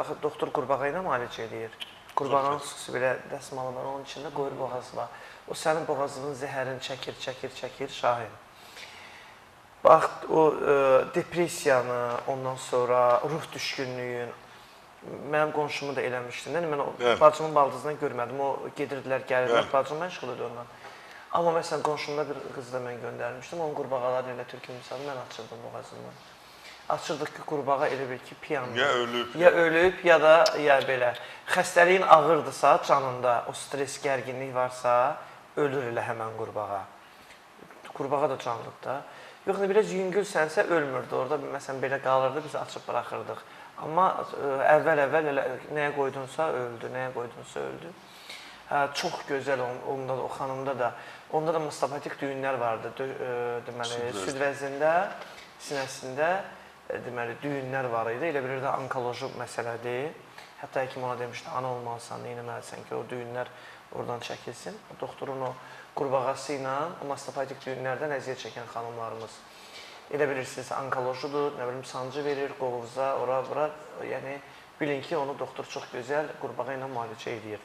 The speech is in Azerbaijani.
Baxın, doktor qurbağa ilə müalicə edir. Qurbağanın xüsusi belə dəsmalı var, onun içində qoyur boğazı var. O sənin boğazının zəhərini çəkir, Şahin. Bax, o depressiyanı, ondan sonra ruh düşkünlüyün, mənim qonşumu da eləmişdim. Mən bacımın baldızından görmədim, o gedirdilər, gəlirlər, bacım məşğul idi ondan. Amma məsələn, qonşumda bir qızı da mən göndərmişdim, onun qurbağaları ilə Türkiyə misalı mən açırdım boğazından. Açırdıq ki, qurbağa elə bil ki, piyanlı. Ya ölüb, ya da belə. Xəstəliyin ağırdısa, canında o stres, gərginlik varsa, ölür elə həmən qurbağa. Qurbağa da canlıqda. Yox, biraz yüngülsənsə ölmürdü. Orada məsələn belə qalırdı, biz açıb buraxırdıq. Amma əvvəl nəyə qoydunsa öldü, nəyə qoydunsa öldü. Çox gözəl onda da, o xanımda da. Onda da mastopatik düyünlər vardı. Deməli, süd vəzində, sinəsində deməli, düyünlər var idi. Elə bir də onkoloji məsələdir. Hətta həkim ona demişdi, ana olmalısan, neynəməlisən ki, o düyünlər oradan çəkilsin. Doktorun o qurbağası ilə mastopatik düyünlərdən əziyyət çəkən xanımlarımız. Elə bilirsiniz, onkolojidur, nə bilim, sancı verir, qovuza, ora, bura. Yəni, bilin ki, onu doktor çox gözəl qurbağa ilə müalicə edir.